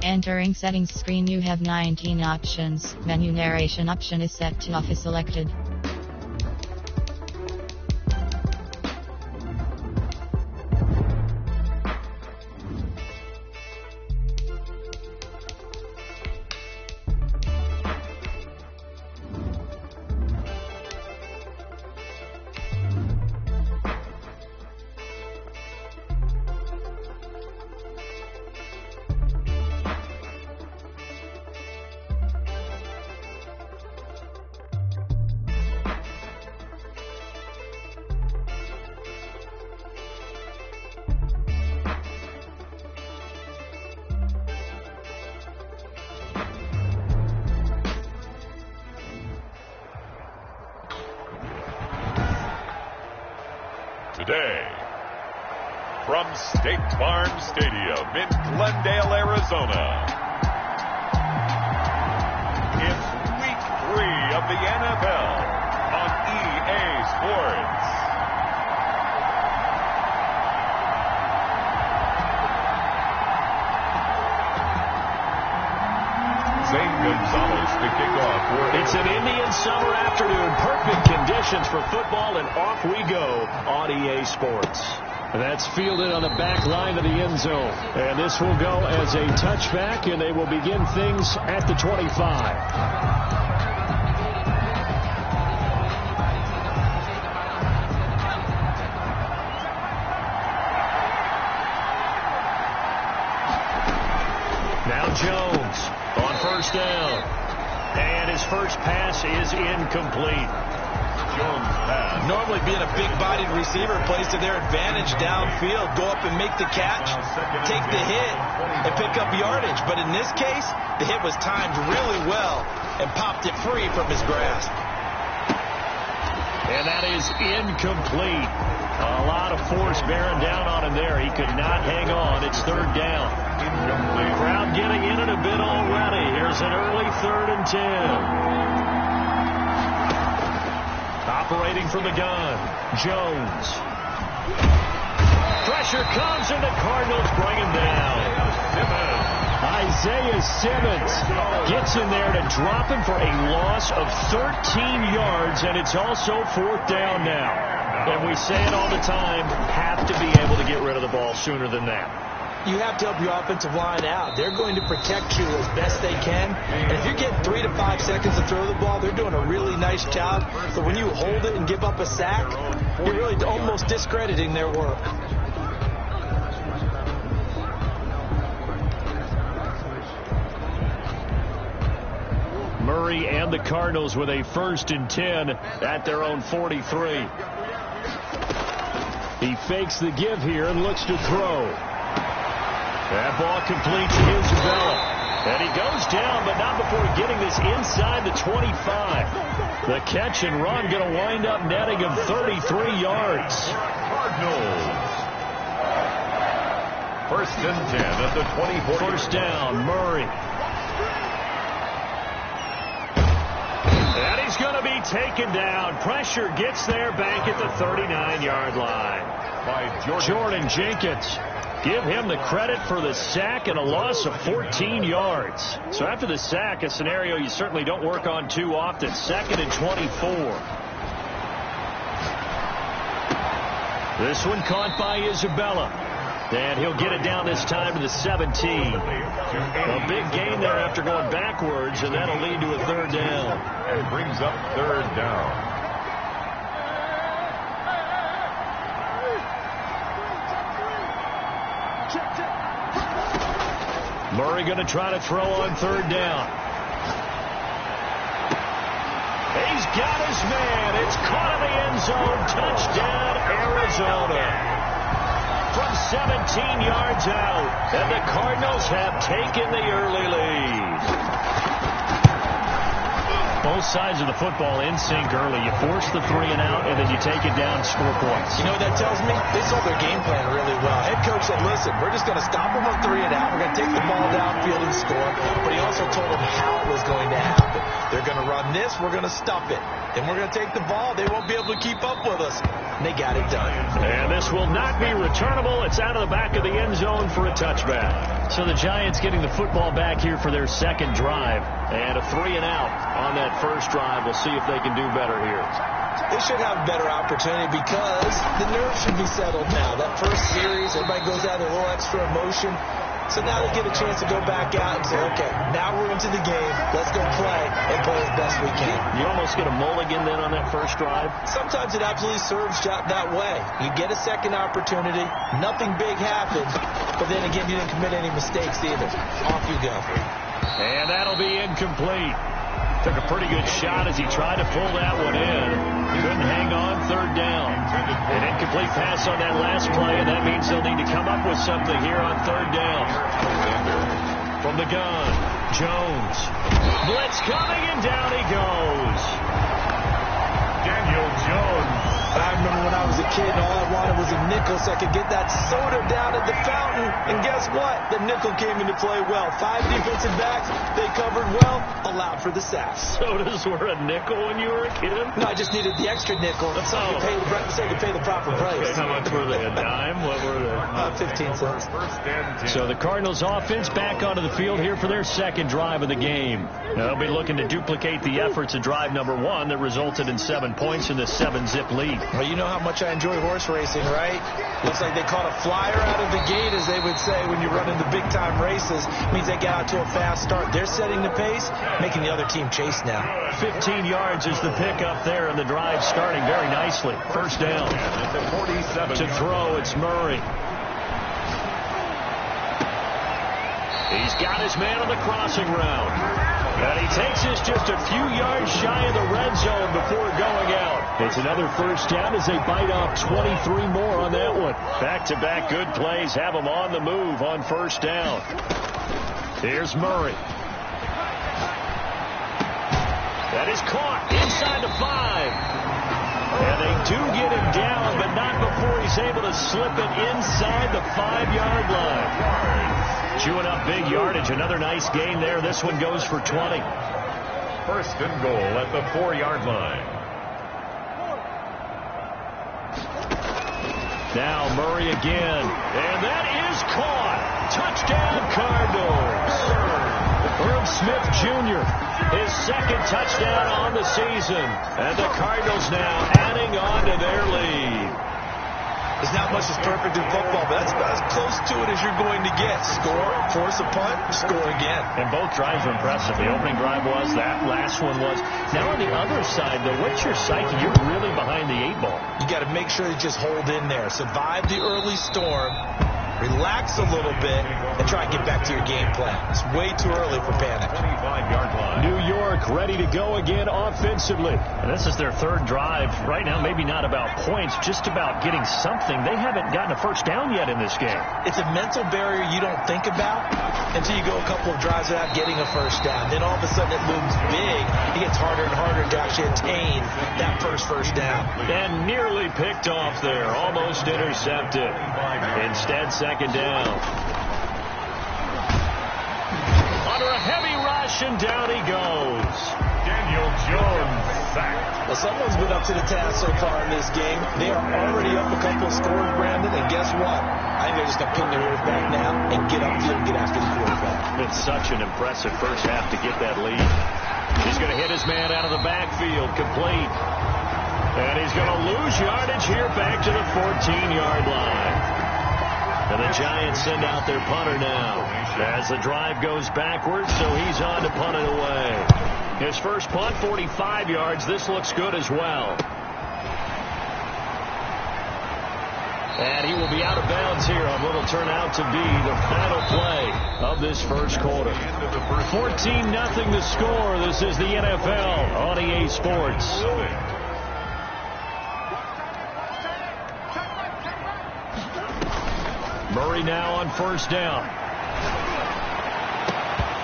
Entering settings screen, you have 19 options. Menu narration option is set to off is selected. Today, from State Farm Stadium in Glendale, Arizona, it's Week 3 of the NFL on EA Sports. Zane Gonzalez to kick off. It's an Indian summer afternoon. Perfect conditions for football, and off we go on EA Sports. That's fielded on the back line of the end zone. And this will go as a touchback, and they will begin things at the 25. Jones on first down. And his first pass is incomplete. Jones pass. Normally being a big-bodied receiver plays to their advantage downfield. Go up and make the catch, take the hit, and pick up yardage. But in this case, the hit was timed really well and popped it free from his grasp. And that is incomplete. A lot of force bearing down on him there. He could not hang on. It's third down. Incomplete. Crowd getting in it a bit already. Here's an early 3rd and 10. Operating from the gun, Jones. Pressure comes, and the Cardinals bring him down. Isaiah Simmons gets in there to drop him for a loss of 13 yards, and it's also 4th down now. And we say it all the time, have to be able to get rid of the ball sooner than that. You have to help your offensive line out. They're going to protect you as best they can. And if you're getting 3 to 5 seconds to throw the ball, they're doing a really nice job. But when you hold it and give up a sack, you're really almost discrediting their work. Murray and the Cardinals with a 1st and 10 at their own 43. He fakes the give here and looks to throw. That ball complete to Isabella. And he goes down, but not before getting this inside the 25. The catch and run going to wind up netting him 33 yards. Cardinals. 1st and 10 at the 24. First down, Murray. And he's going to be taken down. Pressure gets there back at the 39-yard line. By Jordan Jenkins. Give him the credit for the sack and a loss of 14 yards. So after the sack, a scenario you certainly don't work on too often. 2nd and 24. This one caught by Isabella. And he'll get it down this time to the 17. A big gain there after going backwards, and that'll lead to a 3rd down. And brings up 3rd down. Murray going to try to throw on 3rd down. He's got his man. It's caught in the end zone. Touchdown, Arizona. From 17 yards out. And the Cardinals have taken the early lead. Both sides of the football in sync early. You force the 3 and out, and then you take it down and score points. You know what that tells me? They saw their game plan really well. Head coach said, listen, we're just going to stop them on 3 and out. We're going to take the ball downfield and score. But he also told them how it was going to happen. They're going to run this. We're going to stuff it. And we're going to take the ball. They won't be able to keep up with us. And they got it done. And this will not be returnable. It's out of the back of the end zone for a touchback. So the Giants getting the football back here for their second drive. And a 3-and-out on that first drive. We'll see if they can do better here. They should have a better opportunity because the nerves should be settled now. That first series, everybody goes out with a little extra emotion. So now they get a chance to go back out and say, okay, now we're into the game. Let's go play and play as best we can. You almost get a mulligan then on that first drive? Sometimes it absolutely serves that way. You get a second opportunity. Nothing big happened. But then again, you didn't commit any mistakes either. Off you go. And that'll be incomplete. Took a pretty good shot as he tried to pull that one in. Couldn't hang on, third down. An incomplete pass on that last play, and that means they'll need to come up with something here on third down. From the gun, Jones. Blitz coming, and down he goes. Daniel Jones. I remember when I was a kid and all I wanted was a nickel so I could get that soda down at the fountain. And guess what? The nickel came into play well. 5 defensive backs, they covered well, allowed for the sacks. Sodas were a nickel when you were a kid? No, I just needed the extra nickel so I could pay the proper price. Okay, how much were they? A dime? What were they? 15 cents. So the Cardinals offense back onto the field here for their second drive of the game. They'll be looking to duplicate the efforts of drive number 1 that resulted in 7 points in the 7-zip lead. Well, you know how much I enjoy horse racing, right? Looks like they caught a flyer out of the gate, as they would say when you run into big-time races. Means they get out to a fast start. They're setting the pace, making the other team chase now. 15 yards is the pickup there, and the drive starting very nicely. First down. To throw, it's Murray. He's got his man on the crossing route. And he takes us just a few yards shy of the red zone before going out. It's another first down as they bite off 23 more on that one. Back-to-back good plays have them on the move on first down. Here's Murray. That is caught inside the 5. And they do get him down, but not before he's able to slip it inside the 5-yard line. Chewing up big yardage. Another nice gain there. This one goes for 20. First and goal at the 4-yard line. Now Murray again. And that is caught. Touchdown Cardinals. Herb Smith Jr. his second touchdown on the season. And the Cardinals now adding on to their lead. There's not much that's perfect in football, but that's about as close to it as you're going to get. Score, force a punt, score again. And both drives were impressive. The opening drive was, that last one was. Now on the other side, though, what's your psyche? You're really behind the 8-ball. You got to make sure you just hold in there. Survive the early storm. Relax a little bit and try and get back to your game plan. It's way too early for panic. 25-yard line. New York ready to go again offensively. And this is their third drive. Right now, maybe not about points, just about getting something. They haven't gotten a first down yet in this game. It's a mental barrier you don't think about until you go a couple of drives without getting a first down. Then all of a sudden it looms big. It gets harder and harder to actually attain that first down. And nearly picked off there. Almost intercepted. Instead, second down. Under a heavy rush, and down he goes. Daniel Jones sacked. Well, someone's been up to the task so far in this game. They are already up a couple of scores, Brandon, and guess what? I think they're just going to pin their ears back now and get upfield and get after the quarterback. It's such an impressive first half to get that lead. He's going to hit his man out of the backfield, complete. And he's going to lose yardage here back to the 14-yard line. And the Giants send out their punter now as the drive goes backwards, so he's on to punt it away. His first punt, 45 yards. This looks good as well. And he will be out of bounds here on what will turn out to be the final play of this first quarter. 14-0 the score. This is the NFL on EA Sports. Murray now on first down.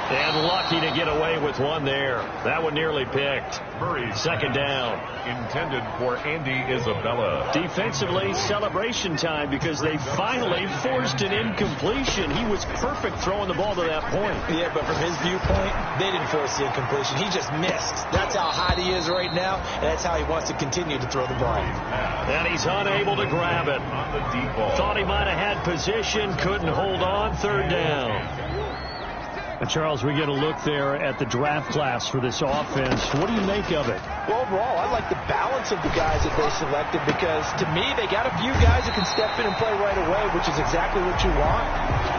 And lucky to get away with one there. That one nearly picked. Murray. Second down. Intended for Andy Isabella. Defensively, celebration time because they finally forced an incompletion. He was perfect throwing the ball to that point. Yeah, but from his viewpoint, they didn't force the incompletion. He just missed. That's how hot he is right now, and that's how he wants to continue to throw the ball. And he's unable to grab it. On the deep ball. Thought he might have had position, couldn't hold on. Third down. And Charles, we get a look there at the draft class for this offense. What do you make of it? Well, overall, I like the balance of the guys that they selected because, to me, they got a few guys who can step in and play right away, which is exactly what you want.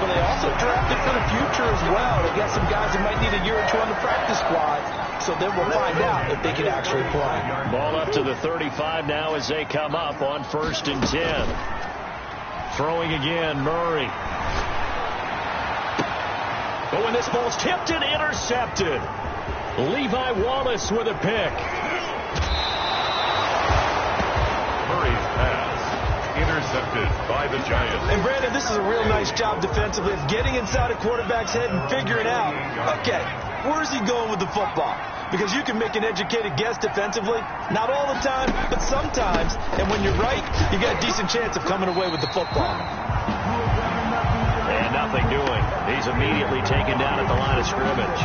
But they also drafted for the future as well. They got some guys that might need a year or two on the practice squad, so then we'll find out if they can actually play. Ball up to the 35 now as they come up on 1st and 10. Throwing again, Murray. But when this ball's tipped and intercepted, Levi Wallace with a pick. Murray's pass intercepted by the Giants. And Brandon, this is a real nice job defensively of getting inside a quarterback's head and figuring out, okay, where's he going with the football? Because you can make an educated guess defensively, not all the time, but sometimes. And when you're right, you got a decent chance of coming away with the football. And nothing doing. He's immediately taken down at the line of scrimmage.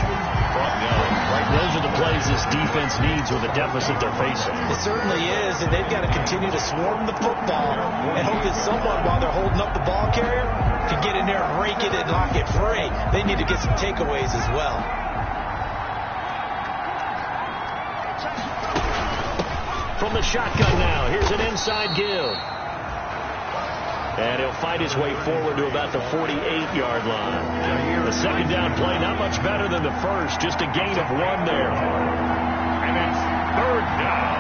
Those are the plays this defense needs with the deficit they're facing. It certainly is, and they've got to continue to swarm the football and hope that someone, while they're holding up the ball carrier, can get in there and rake it and knock it free. They need to get some takeaways as well. From the shotgun now, here's an inside give. And he'll fight his way forward to about the 48-yard line. The second down play, not much better than the first, just a gain of 1 there. And it's third down.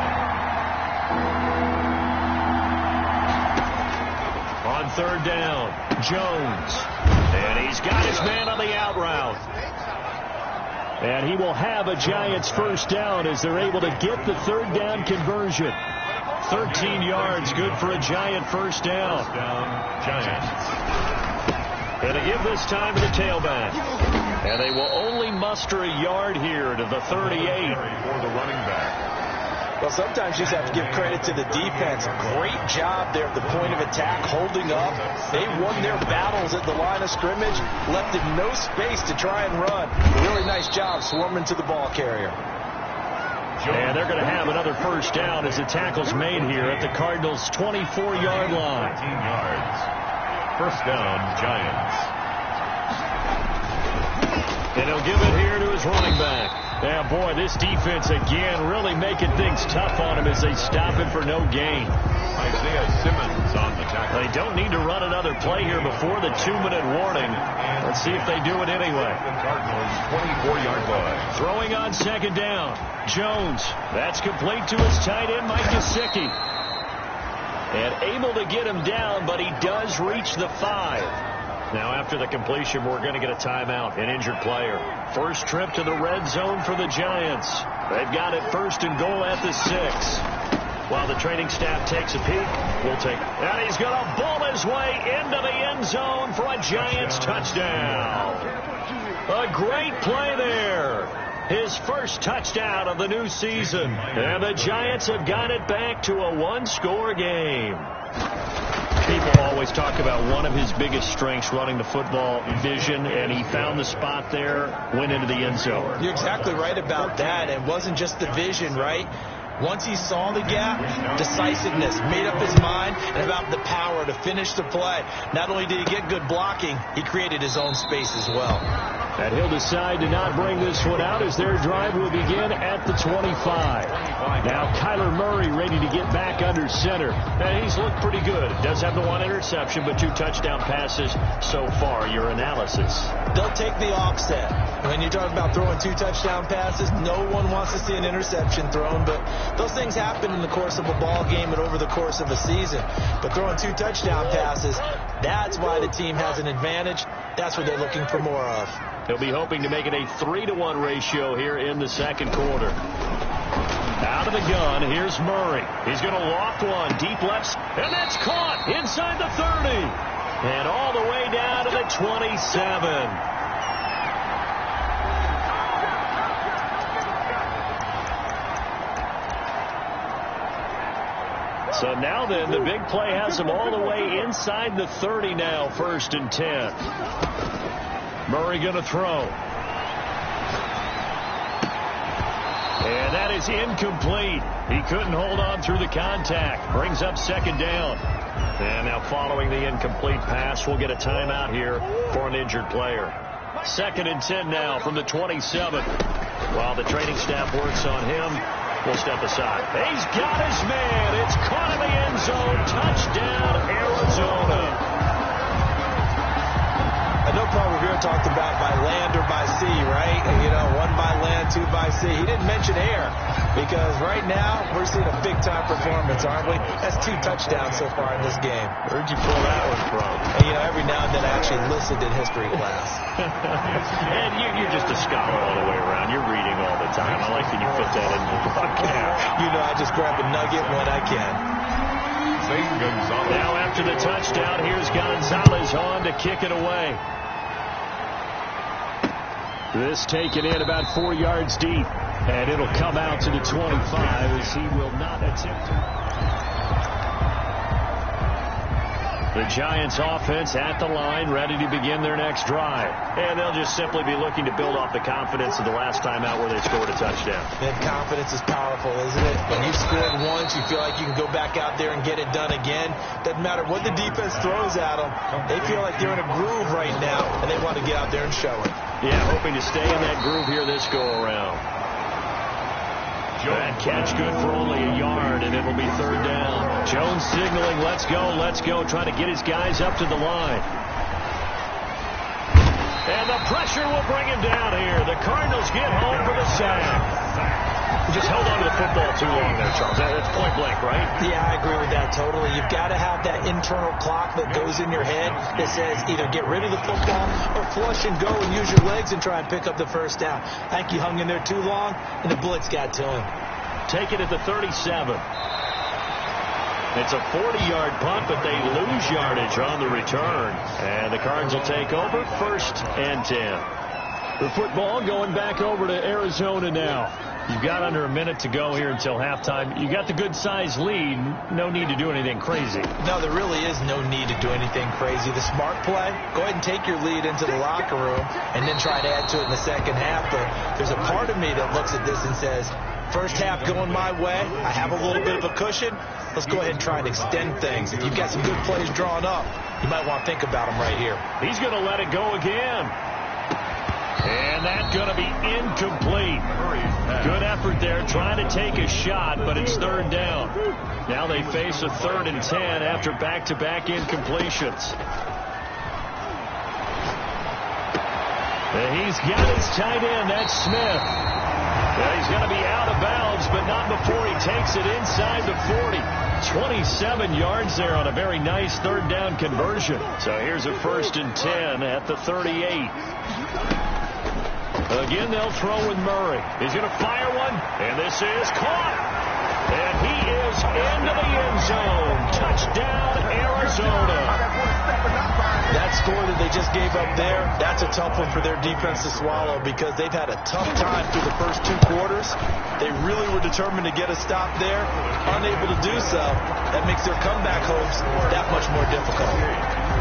On third down, Jones. And he's got his man on the out route. And he will have a Giants first down as they're able to get the third down conversion. 13 yards, good for a Giant first down. Giants. And they give this time to the tailback. And they will only muster a yard here to the 38. For the running back. Well, sometimes you just have to give credit to the defense. Great job there at the point of attack, holding up. They won their battles at the line of scrimmage, left it no space to try and run. Really nice job swarming to the ball carrier. And they're going to have another first down as the tackle's made here at the Cardinals' 24-yard line. 19 yards. First down, Giants. And he'll give it here to his running back. Yeah, boy, this defense again really making things tough on him as they stop him for no gain. Isaiah Simmons on the tackle. They don't need to run another play here before the 2-minute warning. Let's see if they do it anyway. Cardinals 24-yard line. Throwing on second down. Jones. That's complete to his tight end, Mike Gesicki. And able to get him down, but he does reach the 5. Now after the completion, we're going to get a timeout, an injured player. First trip to the red zone for the Giants. They've got it first and goal at the 6. While the training staff takes a peek, we'll take it. And he's going to bull his way into the end zone for a Giants touchdown. A great play there. His first touchdown of the new season. And the Giants have got it back to a one-score game. People always talk about one of his biggest strengths, running the football, vision, and he found the spot there, went into the end zone. You're exactly right about that. It wasn't just the vision, right? Once he saw the gap, decisiveness, made up his mind, and about the power to finish the play. Not only did he get good blocking, he created his own space as well. And he'll decide to not bring this one out as their drive will begin at the 25. Now Kyler Murray ready to get back under center. And he's looked pretty good. Does have the 1 interception, but 2 touchdown passes so far. Your analysis. They'll take the offset. When you talk about throwing 2 touchdown passes, no one wants to see an interception thrown, but those things happen in the course of a ball game and over the course of a season. But throwing 2 touchdown passes, that's why the team has an advantage. That's what they're looking for more of. He'll be hoping to make it a 3-to-1 ratio here in the second quarter. Out of the gun, here's Murray. He's going to loft one deep left, and that's caught inside the 30. And all the way down to the 27. So now then, the big play has them all the way inside the 30 now, 1st and 10. Murray going to throw. And that is incomplete. He couldn't hold on through the contact. Brings up 2nd down. And now following the incomplete pass, we'll get a timeout here for an injured player. 2nd and 10 now from the 27. While the training staff works on him, we'll step aside. He's got his man. It's caught in the end zone. Touchdown, Arizona. I know Paul Revere talked about by land or by sea, right? And, you know, 1 by land, 2 by sea. He didn't mention air because right now we're seeing a big-time performance, aren't we? That's 2 touchdowns so far in this game. Where'd you pull that one from? And, you know, every now and then I actually listened in history class. And you're just a scholar all the way around. You're reading all the time. I like that you put that in the podcast. You know, I just grab a nugget when I can. Now after the touchdown, here's Gonzalez on to kick it away. This taken in about 4 yards deep, and it'll come out to the 25 as he will not attempt it. The Giants offense at the line, ready to begin their next drive. And they'll just simply be looking to build off the confidence of the last time out where they scored a touchdown. And confidence is powerful, isn't it? When you've scored once, you feel like you can go back out there and get it done again. Doesn't matter what the defense throws at them. They feel like they're in a groove right now, and they want to get out there and show it. Yeah, hoping to stay in that groove here this go-around. That catch good for only a yard, and it'll be 3rd down. Jones signaling, let's go, trying to get his guys up to the line. And the pressure will bring him down here. The Cardinals get home for the sack. Just held on to the football too long there, Charles. That's point blank, right? Yeah, I agree with that totally. You've got to have that internal clock that goes in your head that says either get rid of the football or flush and go and use your legs and try and pick up the 1st down. I think he hung in there too long, and the blitz got to him. Take it at the 37. It's a 40-yard punt, but they lose yardage on the return. And the Cards will take over, 1st and 10. The football going back over to Arizona now. You've got under a minute to go here until halftime. You got the good-sized lead. No need to do anything crazy. No, there really is no need to do anything crazy. The smart play, go ahead and take your lead into the locker room and then try to add to it in the second half. But there's a part of me that looks at this and says, first half going my way, I have a little bit of a cushion. Let's go ahead and try and extend things. If you've got some good plays drawn up, you might want to think about them right here. He's going to let it go again. And that's going to be incomplete. Good effort there, trying to take a shot, but it's 3rd down. Now they face a 3rd and 10 after back-to-back incompletions. And he's got his tight end, that's Smith. Well, he's going to be out of bounds, but not before he takes it inside the 40. 27 yards there on a very nice 3rd down conversion. So here's a 1st and 10 at the 38. Again, they'll throw with Murray. He's going to fire one, and this is caught. And he is into the end zone. Touchdown, Arizona. That score that they just gave up there, that's a tough one for their defense to swallow because they've had a tough time through the first 2 quarters. They really were determined to get a stop there, unable to do so. That makes their comeback hopes that much more difficult.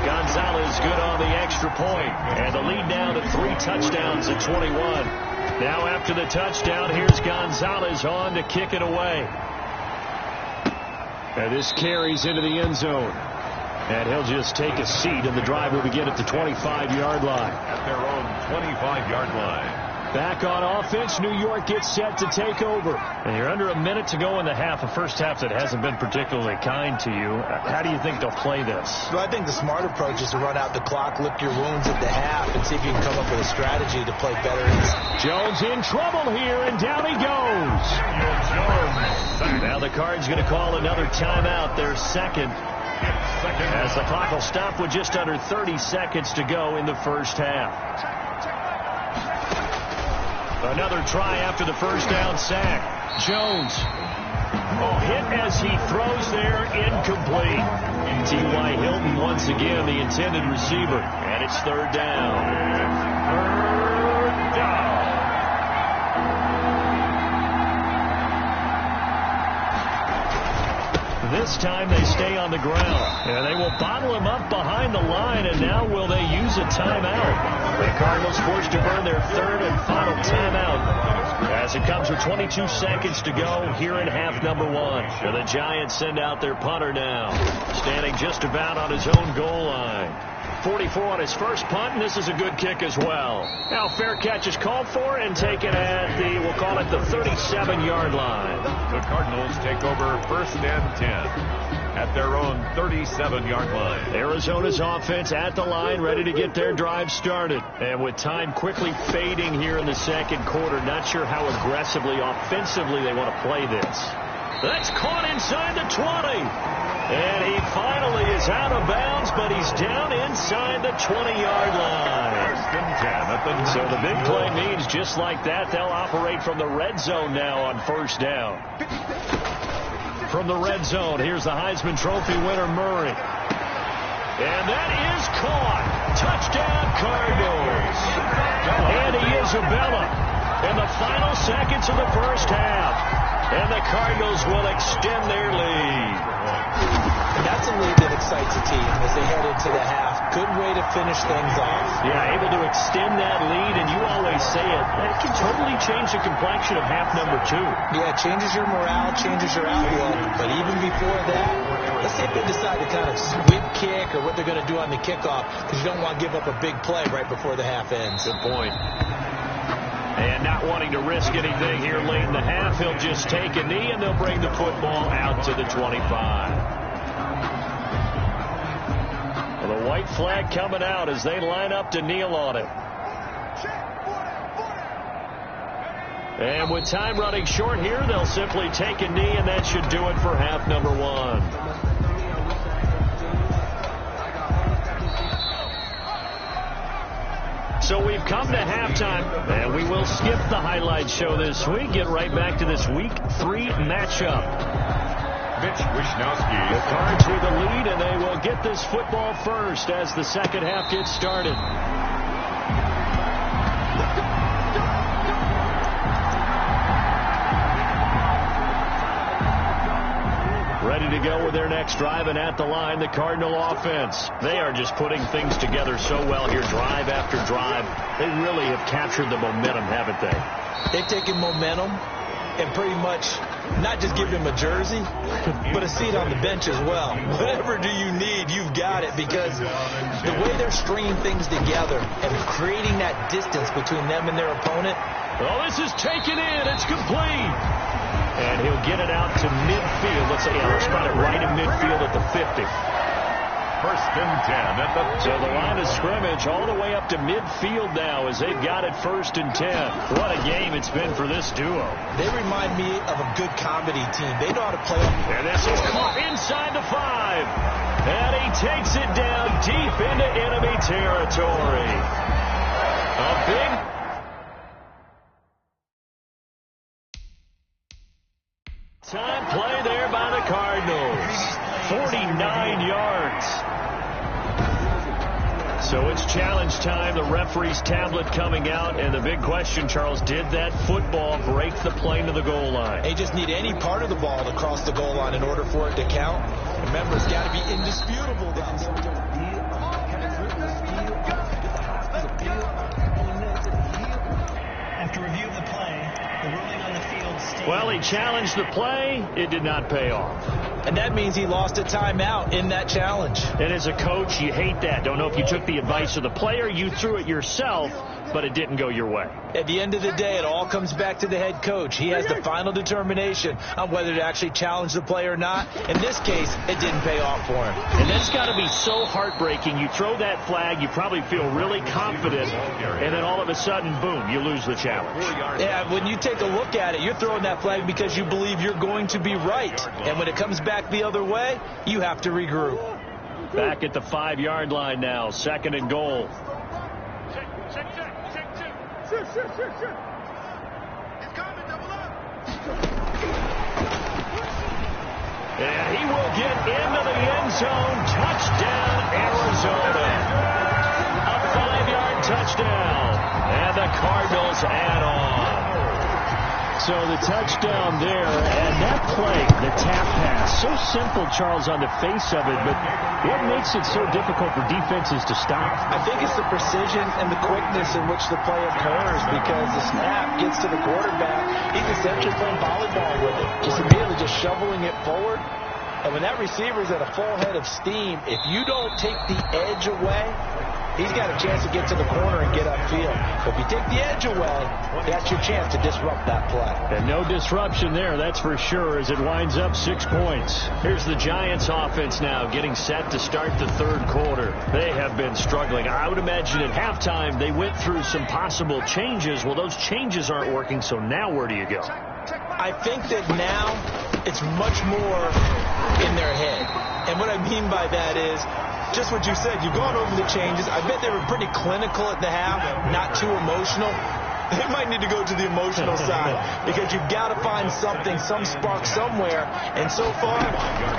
Gonzalez good on the extra point, and the lead down to 3 touchdowns at 21. Now after the touchdown, here's Gonzalez on to kick it away. And this carries into the end zone. And he'll just take a seat, and the drive will begin at the 25-yard line. At their own 25-yard line. Back on offense, New York gets set to take over. And you're under a minute to go in the half, a first half that hasn't been particularly kind to you. How do you think they'll play this? Well, I think the smart approach is to run out the clock, lick your wounds at the half, and see if you can come up with a strategy to play better. Jones in trouble here, and down he goes. Now the Cards going to call another timeout, their second. As the clock will stop with just under 30 seconds to go in the first half. Another try after the first down sack. Jones. Hit as he throws there, incomplete. T.Y. Hilton once again the intended receiver. And it's 3rd down. 3rd down. This time they stay on the ground. And they will bottle him up behind the line, and now will they use a timeout? The Cardinals forced to burn their third and final timeout as it comes with 22 seconds to go here in half number one. And the Giants send out their punter now, standing just about on his own goal line. 44 on his first punt, and this is a good kick as well. Now fair catch is called for and taken at the, we'll call it the 37-yard line. The Cardinals take over first and 10 at their own 37-yard line. Arizona's offense at the line, ready to get their drive started. And with time quickly fading here in the second quarter, not sure how aggressively, offensively they want to play this. That's caught inside the 20. And he finally is out of bounds, but he's down inside the 20-yard line. First and 10 at the So the big play means just like that, they'll operate from the red zone now on first down. From the red zone, here's the Heisman Trophy winner, Murray. And that is caught. Touchdown, Cardinals. Andy Isabella in the final seconds of the first half. And the Cardinals will extend their lead. That's a lead that excites the team as they head into the half. Good way to finish things off. Yeah, able to extend that lead, and you always say it, that can totally change the complexion of half number two. Yeah, it changes your morale, changes your outlook. But even before that, let's say if they decide to kind of squib kick or what they're going to do on the kickoff, because you don't want to give up a big play right before the half ends. Good point. And not wanting to risk anything here late in the half, he'll just take a knee, and they'll bring the football out to the 25. Well, the white flag coming out as they line up to kneel on it. And with time running short here, they'll simply take a knee, and that should do it for half number one. So we've come to halftime, and we will skip the highlight show this week. Get right back to this week 3 matchup. Mitch Wishnowsky. The Cards with the lead, and they will get this football first as the second half gets started. Ready to go with their next drive, and at the line, the Cardinal offense. They are just putting things together so well here, drive after drive. They really have captured the momentum, haven't they? They've taken momentum and pretty much not just give him a jersey, but a seat on the bench as well. Whatever do you need, you've got it, because the way they're stringing things together and creating that distance between them and their opponent. Well, this is taken in. It's complete. And he'll get it out to midfield. Let's spot it right in midfield at the 50. First and 10 at the... So the line of scrimmage all the way up to midfield now as they've got it first and 10. What a game it's been for this duo. They remind me of a good comedy team. They know how to play. And this is caught inside the 5. And he takes it down deep into enemy territory. A big... time play there by the Cardinals. 49 yards. So it's challenge time. The referee's tablet coming out. And the big question, Charles, did that football break the plane to the goal line? They just need any part of the ball to cross the goal line in order for it to count. Remember, it's got to be indisputable. After review of the play, the ruling on the field stated... Well, he challenged the play. It did not pay off. And that means he lost a timeout in that challenge. And as a coach, you hate that. Don't know if you took the advice of the player, you threw it yourself, but it didn't go your way. At the end of the day, it all comes back to the head coach. He has the final determination on whether to actually challenge the play or not. In this case, it didn't pay off for him. And that's got to be so heartbreaking. You throw that flag, you probably feel really confident, and then all of a sudden, boom, you lose the challenge. Yeah, when you take a look at it, you're throwing that flag because you believe you're going to be right. And when it comes back the other way, you have to regroup. Back at the 5-yard line now, second and goal. And he will get into the end zone. Touchdown, Arizona. A 5-yard touchdown. And the Cardinals add on. So the touchdown there, and that play, the tap pass, so simple, Charles, on the face of it, but what makes it so difficult for defenses to stop? I think it's the precision and the quickness in which the play occurs, because the snap gets to the quarterback. He's essentially playing volleyball with it, just immediately just shoveling it forward. And when that receiver's at a full head of steam, if you don't take the edge away, he's got a chance to get to the corner and get upfield. But if you take the edge away, that's your chance to disrupt that play. And no disruption there, that's for sure, as it winds up 6 points. Here's the Giants offense now getting set to start the third quarter. They have been struggling. I would imagine at halftime they went through some possible changes. Well, those changes aren't working, so now where do you go? I think that now it's much more in their head. And what I mean by that is just what you said. You've gone over the changes. I bet they were pretty clinical at the half, not too emotional. They might need to go to the emotional side because you've got to find something, some spark somewhere. And so far,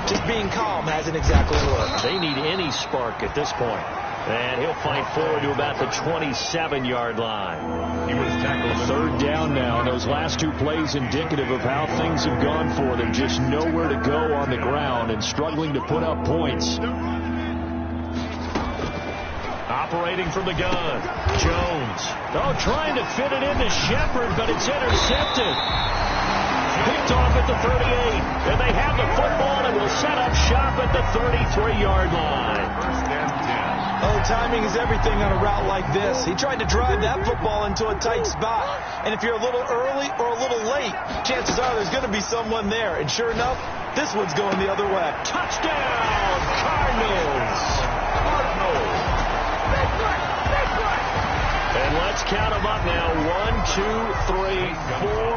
just being calm hasn't exactly worked. They need any spark at this point. And he'll fight forward to about the 27-yard line. He was tackled. Third down now. And those last 2 plays indicative of how things have gone for them. Just nowhere to go on the ground and struggling to put up points. Operating from the gun, Jones. Oh, trying to fit it into Shepard, but it's intercepted. Picked off at the 38. And they have the football and will set up shop at the 33-yard line. First and 10. Oh, timing is everything on a route like this. He tried to drive that football into a tight spot. And if you're a little early or a little late, chances are there's going to be someone there. And sure enough, this one's going the other way. Touchdown, Cardinals. And let's count them up now. 1, 2, 3, 4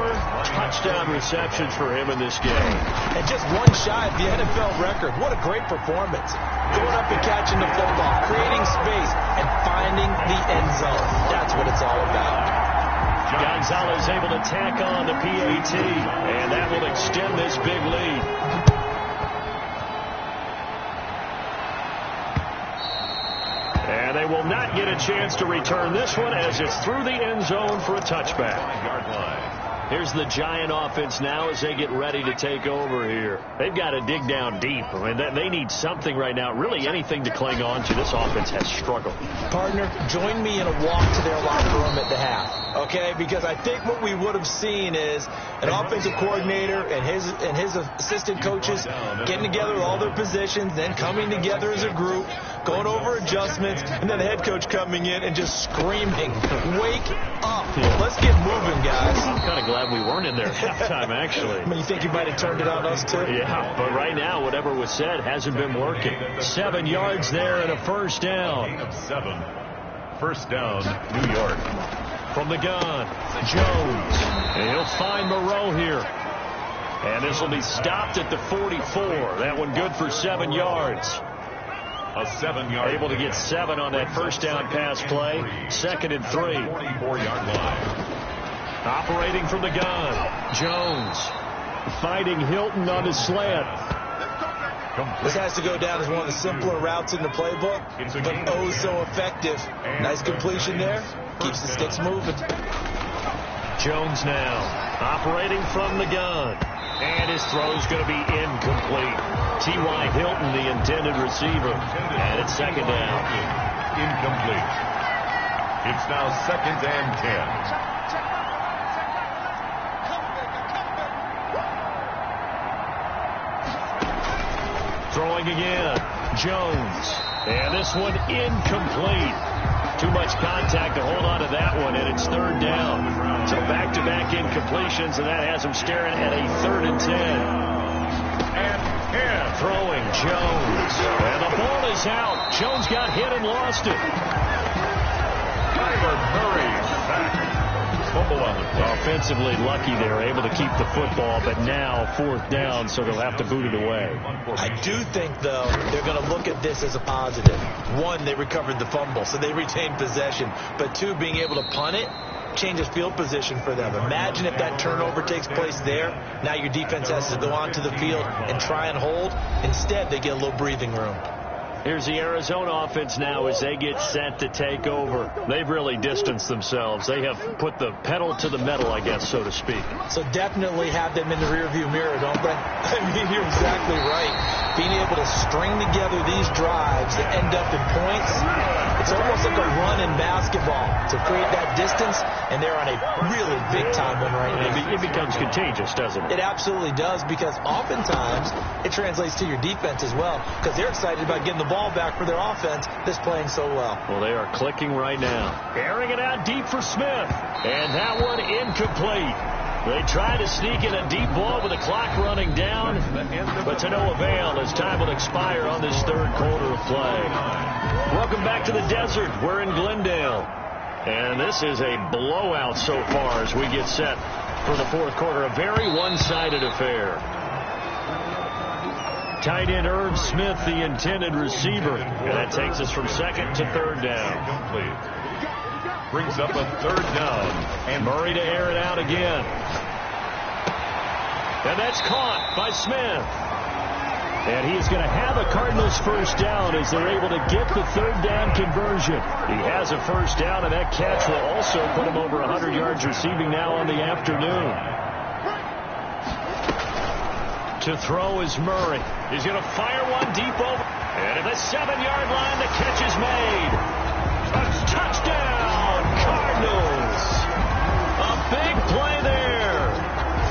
touchdown receptions for him in this game. And just one shy of the NFL record. What a great performance. Going up and catching the football, creating space, and finding the end zone. That's what it's all about. Gonzalez able to tack on the PAT, and that will extend this big lead. And they will not get a chance to return this one as it's through the end zone for a touchback. 5-yard line. Here's the Giant offense now as they get ready to take over here. They've got to dig down deep. I mean, they need something right now, really anything to cling on to. This offense has struggled. Partner, join me in a walk to their locker room at the half, okay? Because I think what we would have seen is an offensive coordinator and his assistant coaches getting together with all their positions, then coming together as a group, going over adjustments, and then the head coach coming in and just screaming, "Wake up. Let's get moving, guys." I'm kind of glad we weren't in there at halftime, actually. I mean, you think you might have turned it on us, too? Yeah, but right now, whatever was said hasn't been working. 7 yards there and a first down. Gain of 7. First down, New York. From the gun, Jones. And he'll find Moreau here. And this will be stopped at the 44. That one good for 7 yards. A 7-yard. Able to get 7 on that first down pass play. 2nd and 3. 44-yard line. Operating from the gun, Jones. Fighting Hilton on his slant. This has to go down as one of the simpler routes in the playbook, but oh so effective. Nice completion there. Keeps the sticks moving. Jones now operating from the gun. And his throw's going to be incomplete. T.Y. Hilton, the intended receiver. And it's 2nd down. Incomplete. It's now 2nd and 10. Throwing again, Jones. And this one incomplete. Too much contact to hold on to that one, and it's 3rd down. So back-to-back incompletions, and that has him staring at a 3rd and 10. And throwing Jones. And the ball is out. Jones got hit and lost it. Kyler Murray back. Fumble on the play. Offensively lucky they were able to keep the football, but now 4th down, so they'll have to boot it away. I do think, though, they're going to look at this as a positive. 1, they recovered the fumble, so they retained possession. But 2, being able to punt it changes field position for them. Imagine if that turnover takes place there. Now your defense has to go onto the field and try and hold. Instead, they get a little breathing room. Here's the Arizona offense now as they get set to take over. They've really distanced themselves. They have put the pedal to the metal, I guess, so to speak. So definitely have them in the rearview mirror, don't they? I mean, you're exactly right. Being able to string together these drives that end up in points, it's almost like a run in basketball to create that distance, and they're on a really big-time one right now. It becomes contagious, doesn't it? It absolutely does, because oftentimes it translates to your defense as well, because they're excited about getting the ball back for their offense that's playing so well. Well, they are clicking right now. Airing it out deep for Smith, and that one incomplete. They try to sneak in a deep ball with the clock running down, but to no avail as time will expire on this third quarter of play. Welcome back to the desert. We're in Glendale, and this is a blowout so far as we get set for the fourth quarter. A very one-sided affair. Tight end Irv Smith, the intended receiver, and that takes us from second to third down. Complete. Brings up a third down. And Murray to air it out again. And that's caught by Smith. And he is going to have a Cardinals first down as they're able to get the third down conversion. He has a first down, and that catch will also put him over 100 yards receiving now on the afternoon. To throw is Murray. He's going to fire one deep over. And at the 7-yard line, the catch is made. A touchdown, Cardinals. A big play there.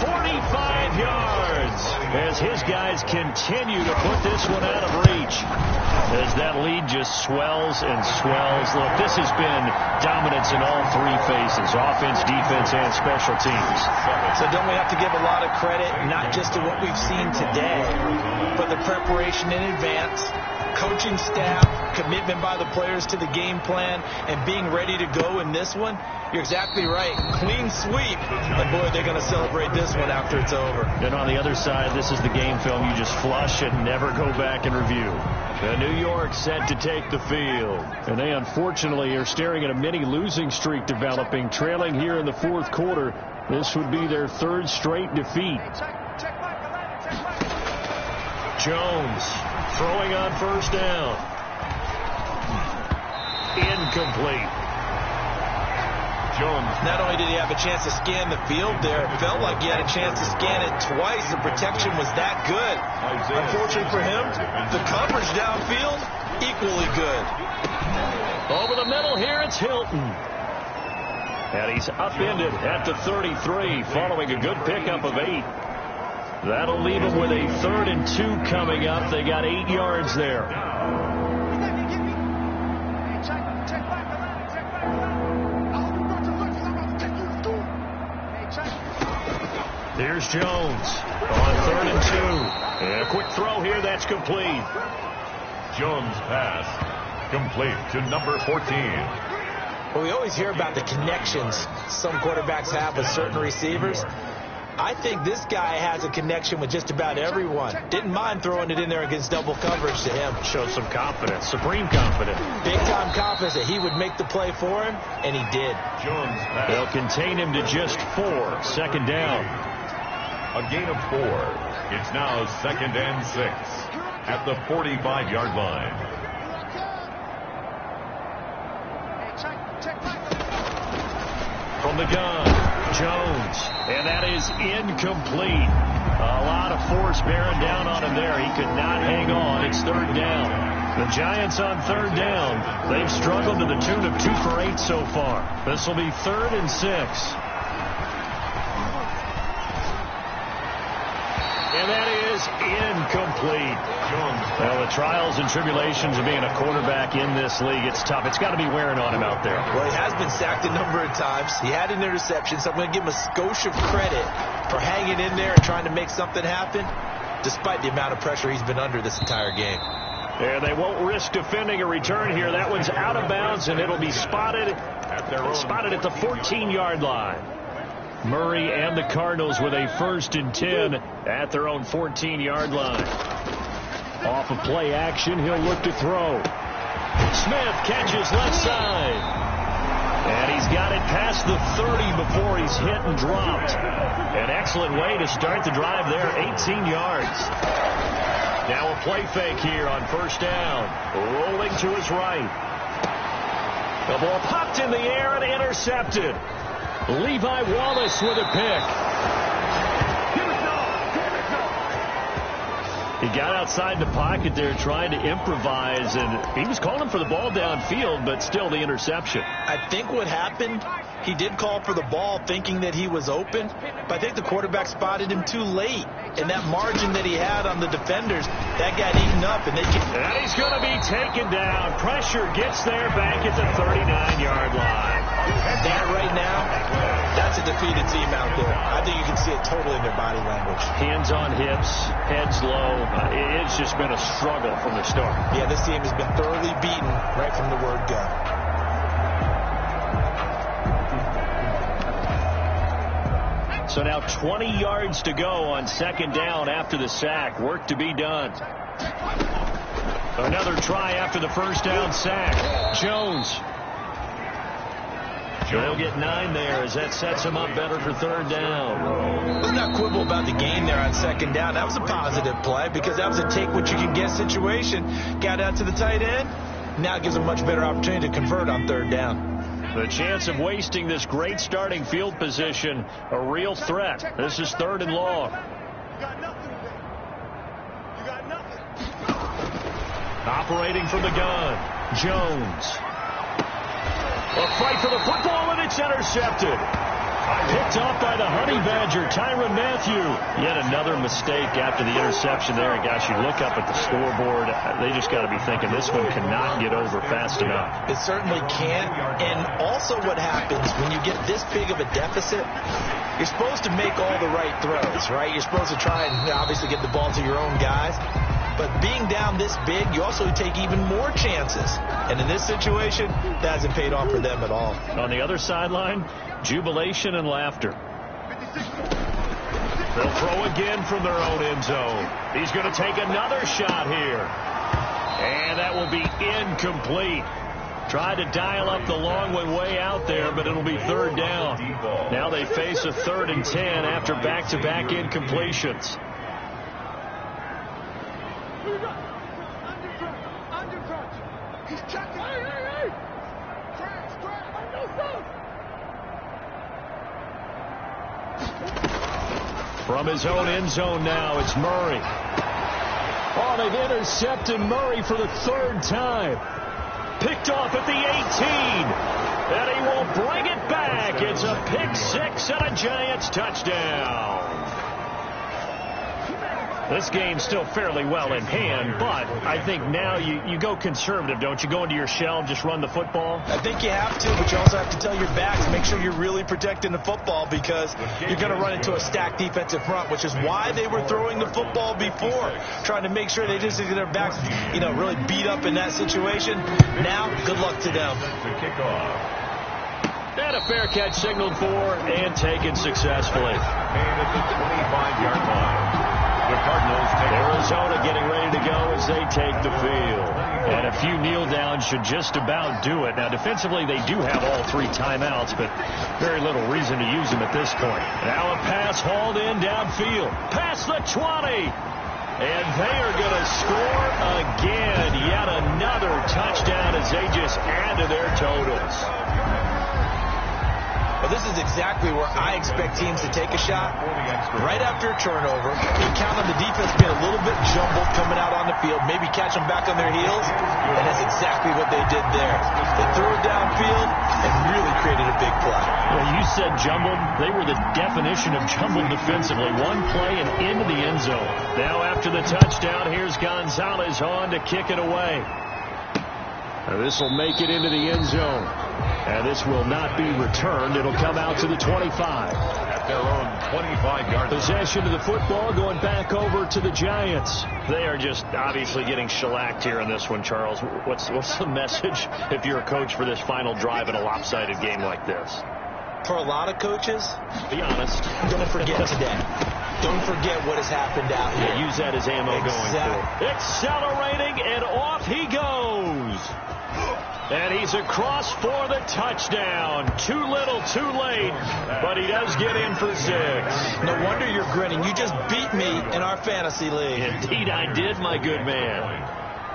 45 yards as his guys continue to put this one out of reach. As that lead just swells and swells. Look, this has been dominance in all three phases, offense, defense, and special teams. So don't we have to give a lot of credit, not just to what we've seen today, but the preparation in advance, coaching staff, commitment by the players to the game plan, and being ready to go in this one? You're exactly right. Clean sweep. And, boy, they're going to celebrate this one after it's over. And on the other side, this is the game film you just flush and never go back and review. And New York set to take the field. And they, unfortunately, are staring at a mini losing streak developing, trailing here in the fourth quarter. This would be their third straight defeat. Jones throwing on first down. Incomplete. Jones. Not only did he have a chance to scan the field there, it felt like he had a chance to scan it twice. The protection was that good. Unfortunately for him, the coverage downfield, equally good. Over the middle here, it's Hilton. And he's upended at the 33 following a good pickup of 8. That'll leave him with a 3rd and 2 coming up. They got 8 yards there. Here's Jones on 3rd and 2. And a quick throw here. That's complete. Jones pass. Complete to number 14. Well, we always hear about the connections some quarterbacks have with certain receivers. I think this guy has a connection with just about everyone. Didn't mind throwing it in there against double coverage to him. Showed some confidence, supreme confidence. Big-time confidence that he would make the play for him, and he did. Jones pass. They'll contain him to just 4. Second down. A gain of 4. It's now 2nd and 6 at the 45-yard line. From the gun, Jones, and that is incomplete. A lot of force bearing down on him there. He could not hang on. It's 3rd down. The Giants on 3rd down. They've struggled to the tune of 2 for 8 so far. This will be 3rd and 6. And that is incomplete. Well, the trials and tribulations of being a quarterback in this league, it's tough. It's got to be wearing on him out there. Well, he has been sacked a number of times. He had an interception, so I'm going to give him a skosh of credit for hanging in there and trying to make something happen, despite the amount of pressure he's been under this entire game. Yeah, they won't risk defending a return here. That one's out of bounds, and it'll be spotted at the 14-yard line. Murray and the Cardinals with a 1st and 10 at their own 14-yard line. Off of play action, he'll look to throw. Smith catches left side. And he's got it past the 30 before he's hit and dropped. An excellent way to start the drive there, 18 yards. Now a play fake here on first down. Rolling to his right. The ball popped in the air and intercepted. Levi Wallace with a pick. He got outside the pocket there trying to improvise, and he was calling for the ball downfield, but still the interception. I think what happened, he did call for the ball thinking that he was open, but I think the quarterback spotted him too late. And that margin that he had on the defenders, that got eaten up. And he's going to be taken down. Pressure gets there back at the 39-yard line. That right now, that's a defeated team out there. I think you can see it totally in their body language. Hands on hips, heads low. It's just been a struggle from the start. Yeah, this team has been thoroughly beaten right from the word go. So now 20 yards to go on second down after the sack. Work to be done. Another try after the first down sack. Jones. He'll get 9 there as that sets him up better for third down. Let's not quibble about the gain there on second down. That was a positive play because that was a take-what-you-can-get situation. Got out to the tight end. Now it gives him a much better opportunity to convert on third down. The chance of wasting this great starting field position, a real threat. This is 3rd and long. Operating from the gun, Jones. A fight for the football, and it's intercepted. Picked off by the Honey Badger, Tyrann Mathieu. Yet another mistake after the interception there. And gosh, you look up at the scoreboard, they just got to be thinking this one cannot get over fast enough. It certainly can't. And also what happens when you get this big of a deficit, you're supposed to make all the right throws, right? You're supposed to try and obviously get the ball to your own guys. But being down this big, you also take even more chances. And in this situation, that hasn't paid off for them at all. On the other sideline, jubilation and laughter. They'll throw again from their own end zone. He's going to take another shot here. And that will be incomplete. Tried to dial up the long one way out there, but it'll be third down. Now they face a 3rd and 10 after back-to-back incompletions. From his own end zone now, it's Murray. Oh, they've intercepted Murray for the 3rd time. Picked off at the 18. And he will bring it back. It's a pick 6 and a Giants touchdown. This game's still fairly well in hand, but I think now you go conservative, don't you? Go into your shell, just run the football? I think you have to, but you also have to tell your backs, make sure you're really protecting the football because you're going to run into a stacked defensive front, which is why they were throwing the football before, trying to make sure they just get their backs, really beat up in that situation. Now, good luck to them. And a fair catch signaled for and taken successfully. And at the 25-yard line. The Cardinals take Arizona getting ready to go as they take the field. And a few kneel downs should just about do it. Now, defensively, they do have all 3 timeouts, but very little reason to use them at this point. Now a pass hauled in downfield. Past the 20. And they are going to score again. Yet another touchdown as they just add to their totals. Well, this is exactly where I expect teams to take a shot. Right after a turnover, you count on the defense being a little bit jumbled coming out on the field, maybe catch them back on their heels, and that's exactly what they did there. They threw it downfield and really created a big play. Well, you said jumbled. They were the definition of jumbled defensively. One play and into the end zone. Now after the touchdown, here's Gonzalez on to kick it away. This will make it into the end zone. And this will not be returned. It'll come out to the 25. At their own 25-yard line. Possession of the football going back over to the Giants. They are just obviously getting shellacked here in this one, Charles. What's the message if you're a coach for this final drive in a lopsided game like this? For a lot of coaches, be honest, don't forget today. Don't forget what has happened out here. Yeah, use that as ammo going forward. Accelerating, and off he goes. And he's across for the touchdown. Too little, too late, but he does get in for 6. No wonder you're grinning. You just beat me in our fantasy league. Indeed I did, my good man.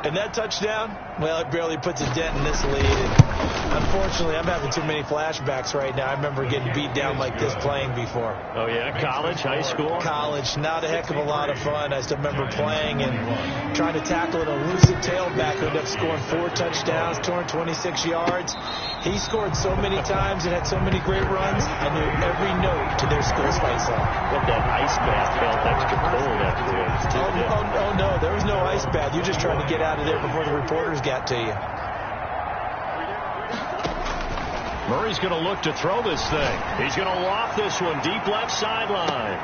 And that touchdown, well, it barely puts a dent in this lead. And unfortunately, I'm having too many flashbacks right now. I remember getting beat down like this playing before. Oh, yeah? College, high school? College. Not a heck of a lot of fun. I still remember playing and trying to tackle an elusive tailback who ended up scoring 4 touchdowns, 226 yards. He scored so many times and had so many great runs, I knew every note to their school's fight song. But that ice bath felt extra cold afterwards, too. Oh, no, there was no ice bath. You're just trying to get out of there before the reporters got to you. Murray's going to look to throw this thing. He's going to loft this one deep left sideline.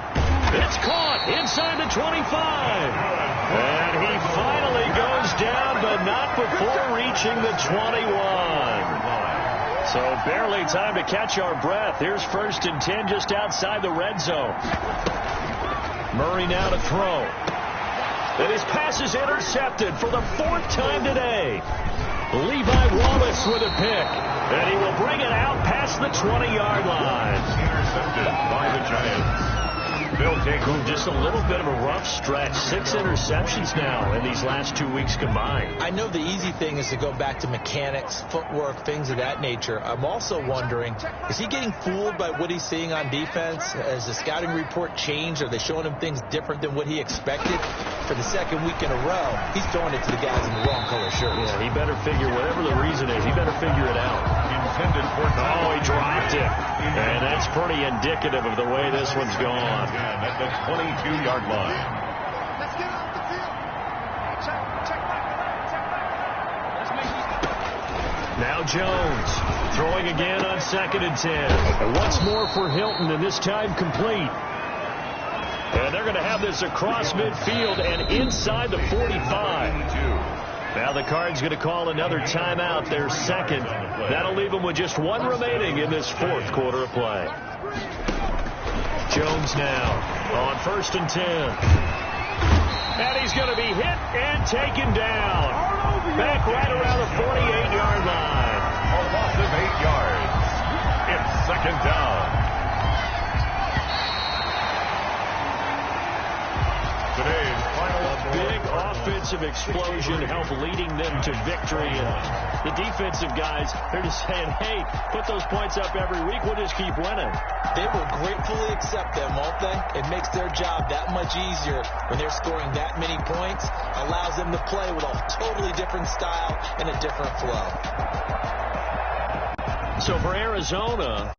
It's caught inside the 25. And he finally goes down, but not before reaching the 21. So barely time to catch our breath. Here's 1st and 10 just outside the red zone. Murray now to throw. And his pass is intercepted for the 4th time today. Levi Wallace with a pick. And he will bring it out past the 20-yard line. Intercepted by the Giants. Bill Tatum. Just a little bit of a rough stretch. 6 interceptions now in these last 2 weeks combined. I know the easy thing is to go back to mechanics, footwork, things of that nature. I'm also wondering, is he getting fooled by what he's seeing on defense? Has the scouting report changed? Are they showing him things different than what he expected? For the 2nd week in a row, he's throwing it to the guys in the wrong color shirts. Yeah, he better figure, whatever the reason is, he better figure it out. Intended for Oh, he dropped it. And that's pretty indicative of the way this one's gone. At the 22-yard line. Let's get off the field. Check back. Let's make these. Now Jones throwing again on 2nd and 10. And once more for Hilton, and this time complete. And they're going to have this across midfield and inside the 45. Now the Cards going to call another timeout, their 2nd. That'll leave them with just 1 remaining in this 4th quarter of play. Jones now on 1st and 10. And he's going to be hit and taken down. Back right around the 48-yard line. A loss of 8 yards. It's 2nd down. Today's final Big offensive explosion helped leading them to victory. And the defensive guys, they're just saying, hey, put those points up every week. We'll just keep winning. They will gratefully accept them, won't they? It makes their job that much easier when they're scoring that many points. Allows them to play with a totally different style and a different flow. So for Arizona,